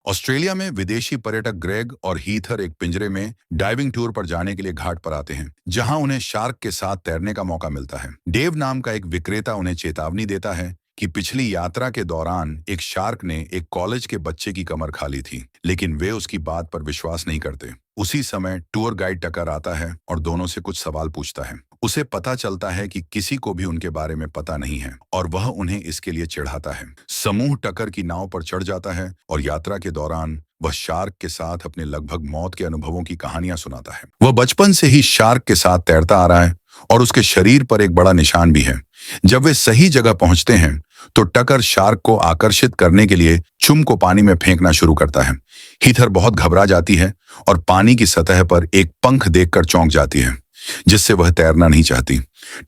Australia में विदेशी पर्यटक ग्रेग और हीथर एक पिंजरे में डाइविंग टूर पर जाने के लिए घाट पर आते हैं, जहां उन्हें शार्क के साथ तैरने का मौका मिलता है। डेव नाम का एक विक्रेता उन्हें चेतावनी देता है कि पिछली यात्रा के दौरान एक शार्क ने एक कॉलेज के बच्चे की कमर खा ली थी, लेकिन वे उसकी बात पर विश्वास नहीं करते। उसी समय टूर गाइड टकर आता है और दोनों से कुछ सवाल पूछता है। उसे पता चलता है कि किसी को भी उनके बारे में पता नहीं है और वह उन्हें इसके लिए चिढ़ाता है। समूह टकर की नाव पर चढ़ जाता है और यात्रा के दौरान वह शार्क के साथ अपने लगभग मौत के अनुभवों की कहानियां सुनाता है। वह बचपन से ही शार्क के साथ तैरता आ रहा है और उसके शरीर पर एक बड़ा निशान भी है। जब वे सही जगह पहुंचते हैं तो टकर शार्क को आकर्षित करने के लिए चुम को पानी में फेंकना शुरू करता है। हीथर बहुत घबरा जाती है और पानी की सतह पर एक पंख देखकर चौंक जाती है, जिससे वह तैरना नहीं चाहती।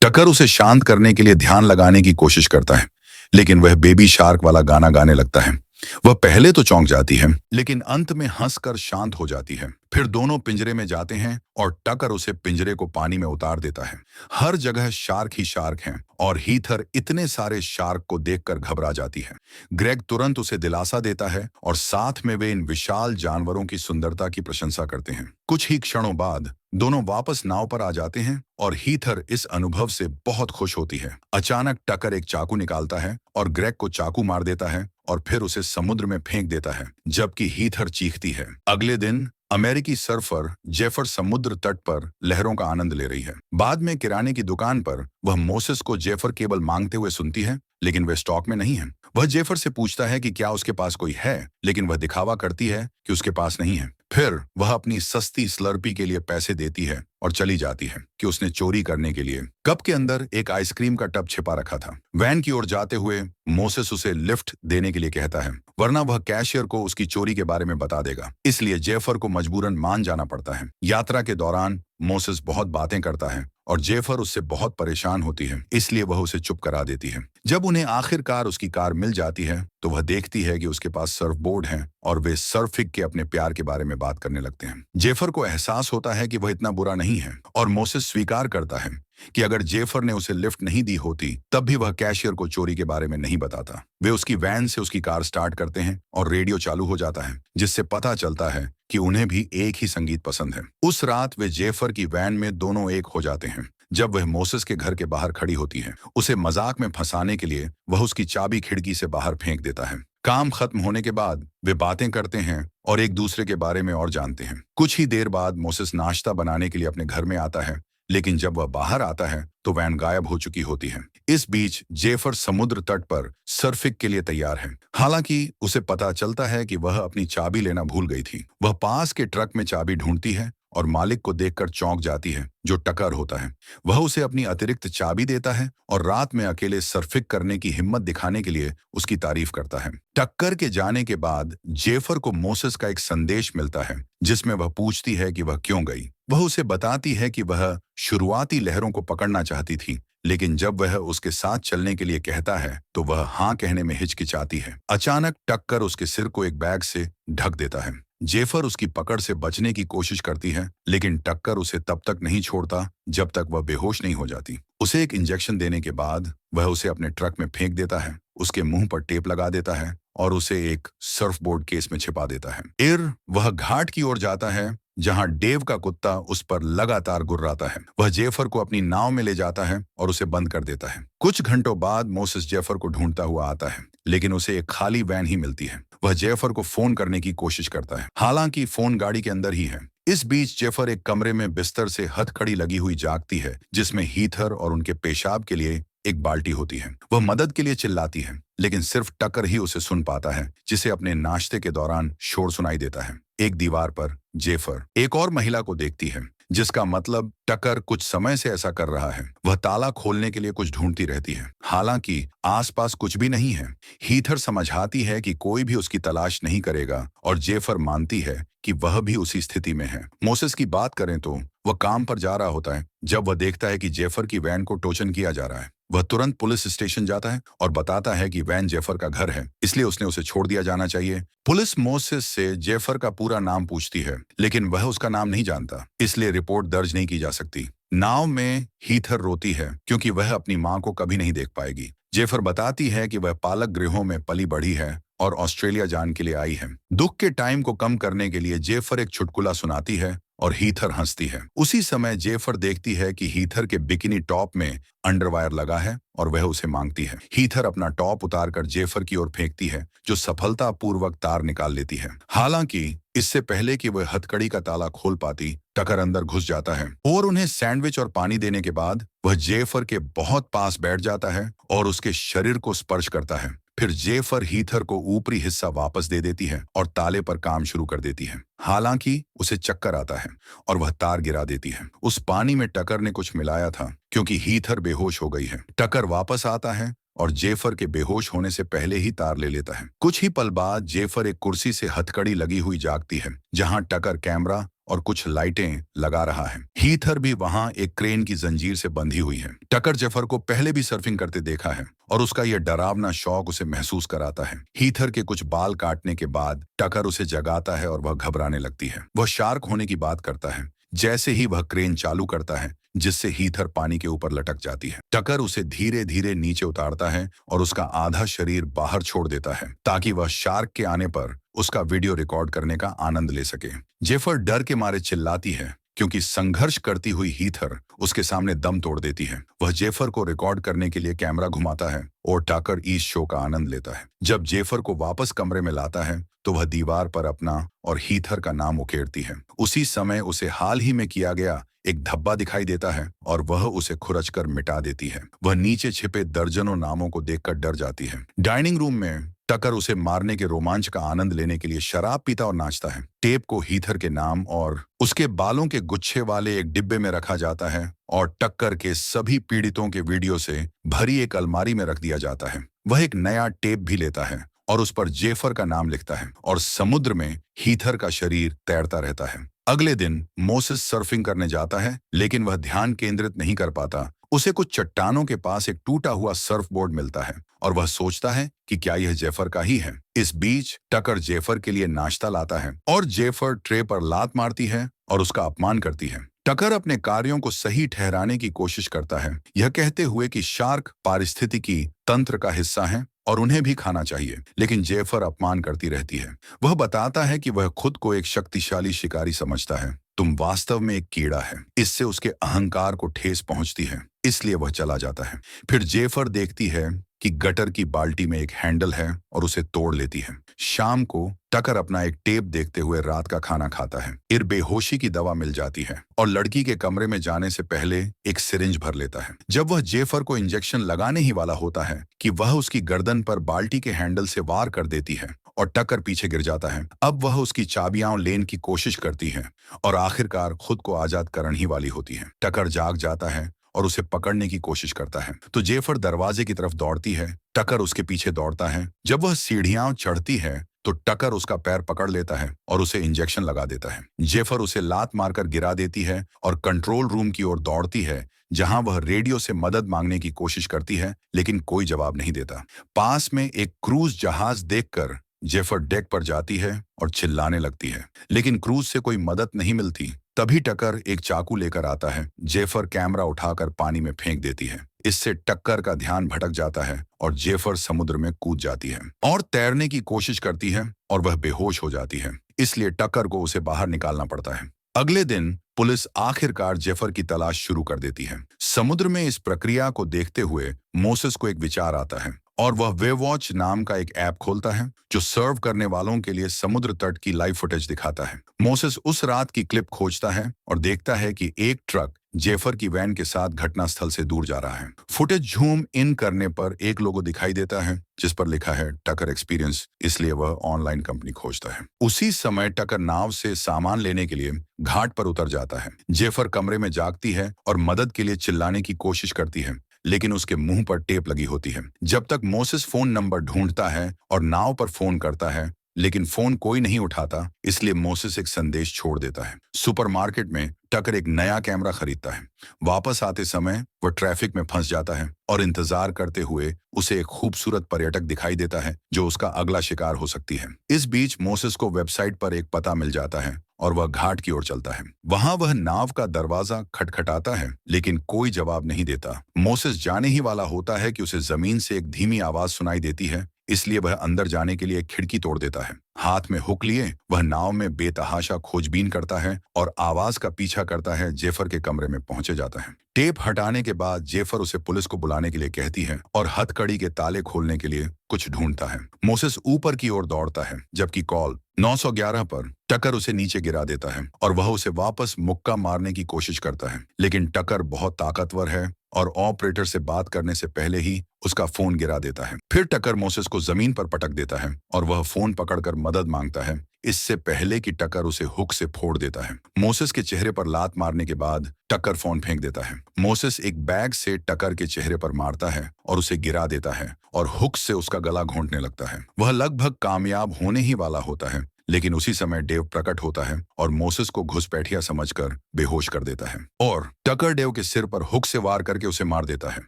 टकर उसे शांत करने के लिए ध्यान लगाने की कोशिश करता है, लेकिन वह बेबी शार्क वाला गाना गाने लगता है। वह पहले तो चौंक जाती है, लेकिन अंत में हंसकर शांत हो जाती है। फिर दोनों पिंजरे में जाते हैं और टकर उसे पिंजरे को पानी में उतार देता है। हर जगह शार्क ही शार्क हैं और हीथर इतने सारे शार्क को देखकर घबरा जाती है। ग्रेग तुरंत उसे दिलासा देता है और साथ में वे इन विशाल जानवरों की सुंदरता की प्रशंसा करते हैं। कुछ ही क्षणों बाद दोनों वापस नाव पर आ जाते हैं और हीथर इस अनुभव से बहुत खुश होती है। अचानक टकर एक चाकू निकालता है और ग्रेग को चाकू मार देता है और फिर उसे समुद्र में फेंक देता है, जबकि हीथर चीखती है। अगले दिन अमेरिकी सर्फर जेफर समुद्र तट पर लहरों का आनंद ले रही है। बाद में किराने की दुकान पर वह मोसेस को जेफर केबल मांगते हुए सुनती है, लेकिन वे स्टॉक में नहीं है। वह जेफर से पूछता है कि क्या उसके पास कोई है, लेकिन वह दिखावा करती है कि उसके पास नहीं है। फिर वह अपनी सस्ती स्लर्पी के लिए पैसे देती है और चली जाती है कि उसने चोरी करने के लिए कप के अंदर एक आइसक्रीम का टब छिपा रखा था। वैन की ओर जाते हुए मोसेस उसे लिफ्ट देने के लिए कहता है, वरना वह कैशियर को उसकी चोरी के बारे में बता देगा। इसलिए जेफर को मजबूरन मान जाना पड़ता है। यात्रा के दौरान मोसेस बहुत बातें करता है और जेफर उससे बहुत परेशान होती है, इसलिए वह उसे चुप करा देती है। जब उन्हें आखिरकार उसकी कार मिल जाती है तो वह देखती है कि उसके पास सर्फ बोर्ड है और वे सर्फिंग के अपने प्यार के बारे में बात करने लगते हैं। जेफर को एहसास होता है कि वह इतना बुरा नहीं है और मोसेस स्वीकार करता है कि अगर जेफर ने उसे लिफ्ट नहीं दी होती तब भी वह कैशियर को चोरी के बारे में नहीं बताता। वे उसकी वैन से उसकी कार स्टार्ट करते हैं और रेडियो चालू हो जाता है, जिससे पता चलता है कि उन्हें भी एक ही संगीत पसंद है। उस रात वे जेफर की वैन में दोनों एक हो जाते हैं। जब वह मोसेस के घर के बाहर खड़ी होती है, उसे मजाक में फंसाने के लिए वह उसकी चाबी खिड़की से बाहर फेंक देता है। काम खत्म होने के बाद वे बातें करते हैं और एक दूसरे के बारे में और जानते हैं। कुछ ही देर बाद मोसेस नाश्ता बनाने के लिए अपने घर में आता है, लेकिन जब वह बाहर आता है तो वैन गायब हो चुकी होती है। इस बीच जेफर समुद्र तट पर सर्फिंग के लिए तैयार है। हालांकि उसे पता चलता है कि वह अपनी चाबी लेना भूल गई थी। वह पास के ट्रक में चाबी ढूंढती है और मालिक को देखकर चौंक जाती है, जो टकर होता है। वह उसे अपनी अतिरिक्त चाबी देता है और रात में अकेले सर्फिंग करने की हिम्मत दिखाने के लिए उसकी तारीफ करता है। टक्कर के जाने के बाद जेफर को मोसेस का एक संदेश मिलता है, जिसमें वह पूछती है कि वह क्यों गई। वह उसे बताती है कि वह शुरुआती लहरों को पकड़ना चाहती थी, लेकिन जब वह उसके साथ चलने के लिए कहता है तो वह हाँ कहने में हिचकिचाती है। अचानक टक्कर उसके सिर को एक बैग से ढक देता है। जेफर उसकी पकड़ से बचने की कोशिश करती है, लेकिन टक्कर उसे तब तक नहीं छोड़ता जब तक वह बेहोश नहीं हो जाती। उसे एक इंजेक्शन देने के बाद वह उसे अपने ट्रक में फेंक देता है, उसके मुंह पर टेप लगा देता है और उसे एक सर्फबोर्ड केस में छिपा देता है। फिर वह घाट की ओर जाता है, जहां डेव का कुत्ता उस पर लगातार गुर्राता है। वह जेफर को अपनी नाव में ले जाता है और उसे बंद कर देता है। कुछ घंटों बाद मोसेस जेफर को ढूंढता हुआ आता है, लेकिन उसे एक खाली वैन ही मिलती है। वह जेफर को फोन करने की कोशिश करता है, हालांकि फोन गाड़ी के अंदर ही है। इस बीच जेफर एक कमरे में बिस्तर से हथकड़ी लगी हुई जागती है, जिसमें हीथर और उनके पेशाब के लिए एक बाल्टी होती है। वह मदद के लिए चिल्लाती है, लेकिन सिर्फ टकर ही उसे सुन पाता है, जिसे अपने नाश्ते के दौरान शोर सुनाई देता है। एक दीवार पर जेफर एक और महिला को देखती है, जिसका मतलब टकर कुछ समय से ऐसा कर रहा है। वह ताला खोलने के लिए कुछ ढूंढती रहती है, हालांकि आसपास कुछ भी नहीं है। हीथर समझाती है कि कोई भी उसकी तलाश नहीं करेगा और जेफर मानती है कि वह भी उसी स्थिति में है। मोसेस की बात करें तो वह काम पर जा रहा होता है जब वह देखता है कि जेफर की वैन को टोचन किया जा रहा है। वह तुरंत पुलिस स्टेशन जाता है और बताता है कि वैन जेफर का घर है, इसलिए उसने उसे छोड़ दिया जाना चाहिए। पुलिस मोसेस से जेफर का पूरा नाम पूछती है, लेकिन वह उसका नाम नहीं जानता, इसलिए रिपोर्ट दर्ज नहीं की जा सकती। नाव में हीथर रोती है क्योंकि वह अपनी मां को कभी नहीं देख पाएगी। जेफर बताती है कि वह पालक गृहों में पली बढ़ी है और ऑस्ट्रेलिया जाने के लिए आई है। दुख के टाइम को कम करने के लिए जेफर एक चुटकुला सुनाती है और हीथर हंसती है। उसी समय जेफर देखती है कि हीथर के बिकिनी टॉप में अंडरवायर लगा है और वह उसे मांगती है। हीथर अपना टॉप उतारकर जेफर की ओर फेंकती है, जो सफलतापूर्वक तार निकाल लेती है। हालांकि इससे पहले कि वह हथकड़ी का ताला खोल पाती, टकर अंदर घुस जाता है और उन्हें सैंडविच और पानी देने के बाद वह जेफर के बहुत पास बैठ जाता है और उसके शरीर को स्पर्श करता है। फिर जेफर हीथर को ऊपरी हिस्सा वापस दे देती है और ताले पर काम शुरू कर देती है। हालांकि उसे चक्कर आता है और वह तार गिरा देती है। उस पानी में टकर ने कुछ मिलाया था, क्योंकि हीथर बेहोश हो गई है। टकर वापस आता है और जेफर के बेहोश होने से पहले ही तार ले लेता है। कुछ ही पल बाद जेफर एक कुर्सी से हथकड़ी लगी हुई जागती है, जहां टकर कैमरा और कुछ लाइटें लगा रहा है। हीथर भी वहां एक क्रेन की जंजीर से बंधी हुई है। टकर जेफर को पहले भी सर्फिंग करते देखा है और उसका यह डरावना शौक उसे महसूस कराता है। हीथर के कुछ बाल काटने के बाद टकर उसे जगाता है और वह घबराने लगती है। वह शार्क होने की बात करता है। जैसे ही वह क्रेन चालू करता है, जिससे हीथर पानी के ऊपर लटक जाती है, टकर उसे धीरे धीरे नीचे उतारता है और उसका आधा शरीर बाहर छोड़ देता है, ताकि वह शार्क के आने पर उसका वीडियो रिकॉर्ड करने का आनंद ले सके। जेफर डर के मारे चिल्लाती है, क्योंकि संघर्ष करती हुई हीथर उसके सामने दम तोड़ देती है। वह जेफर को रिकॉर्ड करने के लिए कैमरा घुमाता है और टकर इस शो का आनंद लेता है। जब जेफर को वापस कमरे में लाता है, तो वह दीवार पर अपना और हीथर का नाम उकेरती है। उसी समय उसे हाल ही में किया गया एक धब्बा दिखाई देता है और वह उसे खुरचकर मिटा देती है। वह नीचे छिपे दर्जनों नामों को देखकर डर जाती है। डाइनिंग रूम में टकर उसे मारने के रोमांच का आनंद लेने के लिए शराब पीता और नाचता है। टेप को हीथर के नाम और उसके बालों के गुच्छे वाले एक डिब्बे में रखा जाता है और टक्कर के सभी पीड़ितों के वीडियो से भरी एक अलमारी में रख दिया जाता है। वह एक नया टेप भी लेता है और उस पर जेफर का नाम लिखता है और समुद्र में हीथर का शरीर तैरता रहता है। अगले दिन मोसेस सर्फिंग करने जाता है, लेकिन वह ध्यान केंद्रित नहीं कर पाता। उसे कुछ चट्टानों के पास एक टूटा हुआ सर्फ बोर्ड मिलता है और वह सोचता है कि क्या यह जेफर का ही है। इस बीच टकर जेफर के लिए नाश्ता लाता है और जेफर ट्रे पर लात मारती है और उसका अपमान करती है। टकर अपने कार्यों को सही ठहराने की कोशिश करता है, यह कहते हुए कि शार्क पारिस्थितिकी तंत्र का हिस्सा है और उन्हें भी खाना चाहिए, लेकिन जेफर अपमान करती रहती है। वह बताता है कि वह खुद को एक शक्तिशाली शिकारी समझता है। तुम वास्तव में एक कीड़ा है। इससे उसके अहंकार को ठेस पहुंचती है, इसलिए वह चला जाता है। फिर जेफर देखती है कि गटर की बाल्टी में एक हैंडल है और उसे तोड़ लेती है। शाम को टकर अपना एक टेप देखते हुए रात का खाना खाता है। फिर बेहोशी की दवा मिल जाती है और लड़की के कमरे में जाने से पहले एक सिरिंज भर लेता है। जब वह जेफर को इंजेक्शन लगाने ही वाला होता है कि वह उसकी गर्दन पर बाल्टी के हैंडल से वार कर देती है और टकर पीछे गिर जाता है। अब वह उसकी चाबियां लेने की कोशिश करती है और आखिरकार खुद को आजाद करने ही वाली होती है। टकर जाग जाता है और उसे पकड़ने की कोशिश करता है, तो जेफर दरवाजे की तरफ दौड़ती है। टकर उसके पीछे दौड़ता है। जब वह सीढ़ियां चढ़ती है, तो टकर उसका पैर पकड़ लेता है और उसे इंजेक्शन लगा देता है। जेफर उसे लात मारकर गिरा देती है और कंट्रोल रूम की ओर दौड़ती है, जहां वह रेडियो से मदद मांगने की कोशिश करती है, लेकिन कोई जवाब नहीं देता। पास में एक क्रूज जहाज देखकर जेफर डेक पर जाती है और चिल्लाने लगती है, लेकिन क्रूज से कोई मदद नहीं मिलती। तभी टकर एक चाकू लेकर आता है। जेफर कैमरा उठाकर पानी में फेंक देती है। इससे टक्कर का ध्यान भटक जाता है और जेफर समुद्र में कूद जाती है और तैरने की कोशिश करती है और वह बेहोश हो जाती है। इसलिए टक्कर को उसे बाहर निकालना पड़ता है। अगले दिन पुलिस आखिरकार जेफर की तलाश शुरू कर देती है। समुद्र में इस प्रक्रिया को देखते हुए मोसेस को एक विचार आता है और वह वेवॉच नाम का एक ऐप खोलता है, जो सर्व करने वालों के लिए समुद्र तट की लाइव फुटेज दिखाता है। मोसेस उस रात की क्लिप खोजता है और देखता है कि एक ट्रक जेफर की वैन के साथ घटनास्थल से दूर जा रहा है। फुटेज झूम इन करने पर एक लोगो दिखाई देता है, जिस पर लिखा है टकर एक्सपीरियंस, इसलिए वह ऑनलाइन कंपनी खोजता है। उसी समय टकर नाव से सामान लेने के लिए घाट पर उतर जाता है। जेफर कमरे में जागती है और मदद के लिए चिल्लाने की कोशिश करती है, लेकिन उसके मुंह पर टेप लगी होती है। जब तक मोसेस फोन नंबर ढूंढता है और नाव पर फोन करता है, लेकिन फोन कोई नहीं उठाता, इसलिए मोसेस एक संदेश छोड़ देता है। सुपरमार्केट में टकर एक नया कैमरा खरीदता है। वापस आते समय वह ट्रैफिक में फंस जाता है और इंतजार करते हुए उसे एक खूबसूरत पर्यटक दिखाई देता है, जो उसका अगला शिकार हो सकती है। इस बीच मोसेस को वेबसाइट पर एक पता मिल जाता है और वह घाट की ओर चलता है। वहां वह नाव का दरवाजा खटखटाता है, लेकिन कोई जवाब नहीं देता। मोसेस जाने ही वाला होता है कि उसे जमीन से एक धीमी आवाज सुनाई देती है, इसलिए वह अंदर जाने के लिए एक खिड़की तोड़ देता है। हाथ में हुक लिए वह नाव में बेतहाशा खोजबीन करता है और आवाज का पीछा करता है। जेफर के कमरे में पहुंचे जाता है। टेप हटाने के बाद जेफर उसे पुलिस को बुलाने के लिए कहती है और हथकड़ी के ताले खोलने के लिए कुछ ढूंढता है। मोसेस ऊपर की ओर दौड़ता है, जबकि कॉल 911 पर टकर उसे नीचे गिरा देता है और वह उसे वापस मुक्का मारने की कोशिश करता है, लेकिन टकर बहुत ताकतवर है और ऑपरेटर से बात करने से पहले ही उसका फोन गिरा देता है। फिर टकर मोसेस को जमीन पर पटक देता है और वह फोन पकड़कर मदद मांगता है, इससे पहले कि टकर उसे हुक से फोड़ देता है। मोसेस के चेहरे पर लात मारने के बाद टकर फोन फेंक देता है। मोसेस एक बैग से टकर के चेहरे पर मारता है और उसे गिरा देता है और हुक से उसका गला घोंटने लगता है। वह लगभग कामयाब होने ही वाला होता है, लेकिन उसी समय डेव प्रकट होता है और मोसेस को घुसपैठिया समझकर बेहोश कर देता है और टकर डेव के सिर पर हुक से वार करके उसे मार देता है।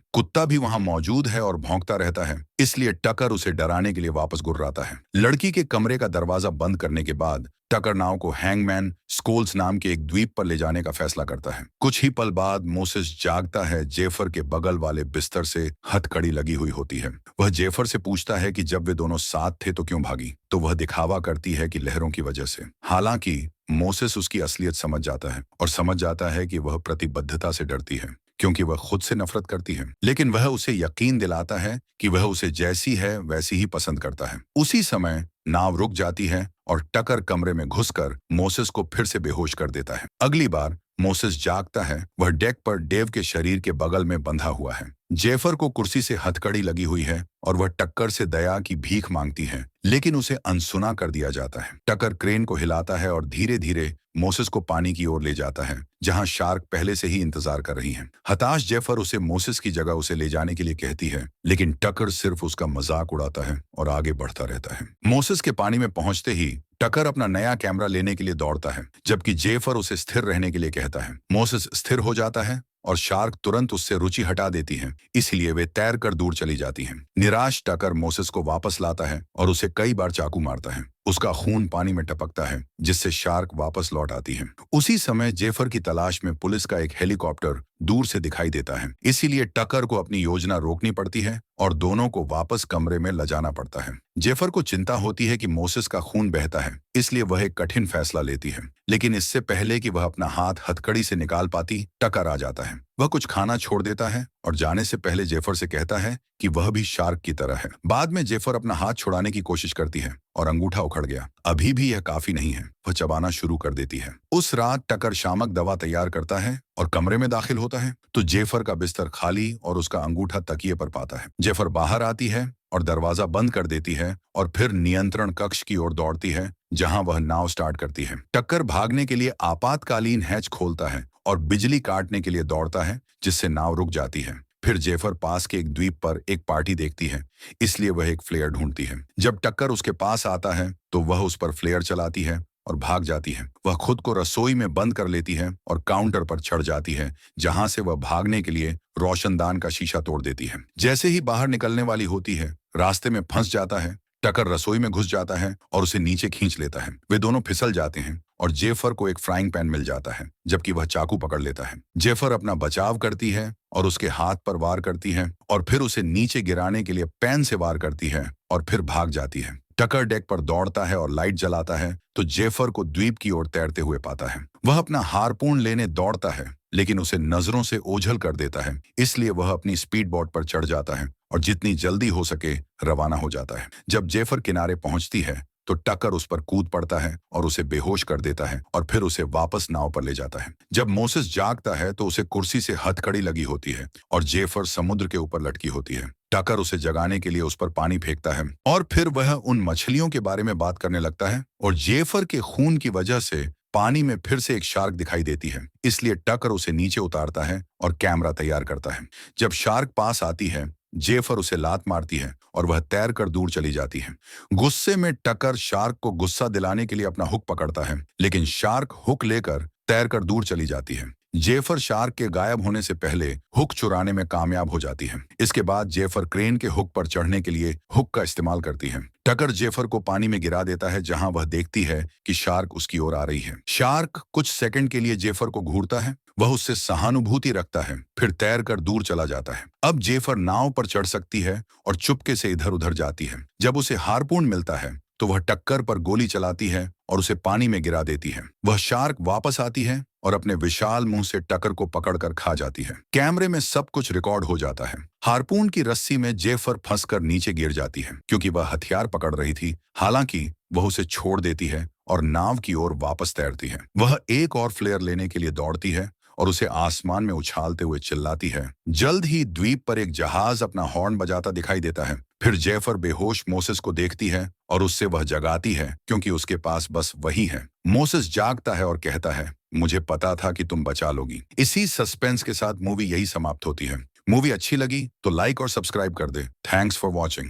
कुत्ता भी वहां मौजूद है और भौंकता रहता है, इसलिए टकर उसे डराने के लिए वापस गुर्राता है। लड़की के कमरे का दरवाजा बंद करने के बाद टकर नाव को हैंगमैन स्कोल्स नाम के एक द्वीप पर ले जाने का फैसला करता है। कुछ ही पल बाद मोसेस जागता है। जेफर के बगल वाले बिस्तर से हथकड़ी लगी हुई होती है। वह जेफर से पूछता है कि जब वे दोनों साथ थे तो क्यों भागी, तो वह दिखावा करती है कि लहरों की वजह से। हालांकि मोसेस उसकी असलियत समझ जाता है और समझ जाता है कि वह प्रतिबद्धता से डरती है, क्योंकि वह खुद से नफरत करती है, लेकिन वह उसे यकीन दिलाता है कि वह उसे जैसी है वैसी ही पसंद करता है। उसी समय नाव रुक जाती है और टकर कमरे में घुसकर मोसेस को फिर से बेहोश कर देता है। अगली बार मोसेस जागता है, वह डेक पर डेव के शरीर के बगल में बंधा हुआ है। जेफर को कुर्सी से हथकड़ी लगी हुई है और वह टक्कर से दया की भीख मांगती है, लेकिन उसे अनसुना कर दिया जाता है। टकर क्रेन को हिलाता है और धीरे धीरे मोसेस को पानी की ओर ले जाता है, जहां शार्क पहले से ही इंतजार कर रही हैं। हताश जेफर उसे मोसेस की जगह उसे ले जाने के लिए कहती है, लेकिन टकर सिर्फ उसका मजाक उड़ाता है और आगे बढ़ता रहता है। मोसेस के पानी में पहुंचते ही टकर अपना नया कैमरा लेने के लिए दौड़ता है, जबकि जेफर उसे स्थिर रहने के लिए कहता है। मोसेस स्थिर हो जाता है और शार्क तुरंत उससे रुचि हटा देती है, इसलिए वे तैरकर दूर चली जाती हैं। निराश टकर मोसेस को वापस लाता है और उसे कई बार चाकू मारता है। उसका खून पानी में टपकता है, जिससे शार्क वापस लौट आती है। उसी समय जेफर की तलाश में पुलिस का एक हेलीकॉप्टर दूर से दिखाई देता है, इसीलिए टकर को अपनी योजना रोकनी पड़ती है और दोनों को वापस कमरे में लजाना पड़ता है। जेफर को चिंता होती है कि मोसेस का खून बहता है, इसलिए वह एक कठिन फैसला लेती है, लेकिन इससे पहले कि वह अपना हाथ हथकड़ी से निकाल पाती, टकर आ जाता है। वह कुछ खाना छोड़ देता है और जाने से पहले जेफर से कहता है कि वह भी शार्क की तरह है। बाद में जेफर अपना हाथ छुड़ाने की कोशिश करती है और अंगूठा उखड़ गया। अभी भी यह काफी नहीं है, वह चबाना शुरू कर देती है। उस रात टकर शामक दवा तैयार करता है और कमरे में दाखिल होता है तो जेफर का बिस्तर खाली और उसका अंगूठा तकिए पर पाता है। जेफर बाहर आती है और दरवाजा बंद कर देती है और फिर नियंत्रण कक्ष की ओर दौड़ती है, जहां वह नाव स्टार्ट करती है। टक्कर भागने के लिए आपातकालीन हैच खोलता है और बिजली काटने के लिए दौड़ता है, जिससे नाव रुक जाती है। फिर जेफर पास के एक द्वीप पर एक पार्टी देखती है, इसलिए वह एक फ्लेयर ढूंढती है। जब टक्कर उसके पास आता है तो वह उस पर फ्लेयर चलाती है और भाग जाती है। वह खुद को रसोई में बंद कर लेती है और काउंटर पर चढ़ जाती है, जहां से वह भागने के लिए रोशनदान का शीशा तोड़ देती है। जैसे ही बाहर निकलने वाली होती है, रास्ते में फंस जाता है। टकर रसोई में घुस जाता है और उसे नीचे खींच लेता है। वे दोनों फिसल जाते हैं और जेफर को एक फ्राइंग पैन मिल जाता है, जबकि वह चाकू पकड़ लेता है। जेफर अपना बचाव करती है और उसके हाथ पर वार करती है और फिर उसे नीचे गिराने के लिए पैन से वार करती है और फिर भाग जाती है। टकर डेक पर दौड़ता है और लाइट जलाता है तो जेफर को द्वीप की ओर तैरते हुए पाता है। वह अपना हारपून लेने दौड़ता है, लेकिन उसे नजरों से ओझल कर देता है, इसलिए वह अपनी स्पीड बोट पर चढ़ जाता है और जितनी जल्दी हो सके रवाना हो जाता है। जब जेफर किनारे पहुंचती है तो टकर उस पर कूद पड़ता है और उसे बेहोश कर देता है और फिर उसे वापस नाव पर ले जाता है। जब मोसेस जागता है तो उसे कुर्सी से हथकड़ी लगी होती है और जेफर समुद्र के ऊपर लटकी होती है। टकर उसे जगाने के लिए उस पर पानी फेंकता है और फिर वह उन मछलियों के बारे में बात करने लगता है और जेफर के खून की वजह से पानी में फिर से एक शार्क दिखाई देती है, इसलिए टकर उसे नीचे उतारता है और कैमरा तैयार करता है। जब शार्क पास आती है, जेफर उसे लात मारती है और वह तैरकर दूर चली जाती है। गुस्से में टकर शार्क को गुस्सा दिलाने के लिए अपना हुक पकड़ता है, लेकिन शार्क हुक लेकर तैरकर दूर चली जाती है। जेफर शार्क के गायब होने से पहले हुक चुराने में कामयाब हो जाती है। इसके बाद जेफर क्रेन के हुक पर चढ़ने के लिए हुक का इस्तेमाल करती है। टकर जेफर को पानी में गिरा देता है, जहां वह देखती है कि शार्क उसकी ओर आ रही है। शार्क कुछ सेकंड के लिए जेफर को घूरता है, वह उससे सहानुभूति रखता है, फिर तैरकर दूर चला जाता है। अब जेफर नाव पर चढ़ सकती है और चुपके से इधर उधर जाती है। जब उसे हार्पून मिलता है तो वह टक्कर पर गोली चलाती है और उसे पानी में गिरा देती है। वह शार्क वापस आती है और अपने विशाल मुंह से टक्कर को पकड़कर खा जाती है। कैमरे में सब कुछ रिकॉर्ड हो जाता है। हार्पून की रस्सी में जेफर फंसकर नीचे गिर जाती है क्योंकि वह हथियार पकड़ रही थी। हालांकि वह उसे छोड़ देती है और नाव की ओर वापस तैरती है। वह एक और फ्लेयर लेने के लिए दौड़ती है और उसे आसमान में उछालते हुए चिल्लाती है। जल्द ही द्वीप पर एक जहाज अपना हॉर्न बजाता दिखाई देता है। फिर जेफर बेहोश मोसेस को देखती है और उससे वह जगाती है क्योंकि उसके पास बस वही है। मोसेस जागता है और कहता है, मुझे पता था कि तुम बचा लोगी। इसी सस्पेंस के साथ मूवी यही समाप्त होती है। मूवी अच्छी लगी तो लाइक और सब्सक्राइब कर दे। Thanks for watching.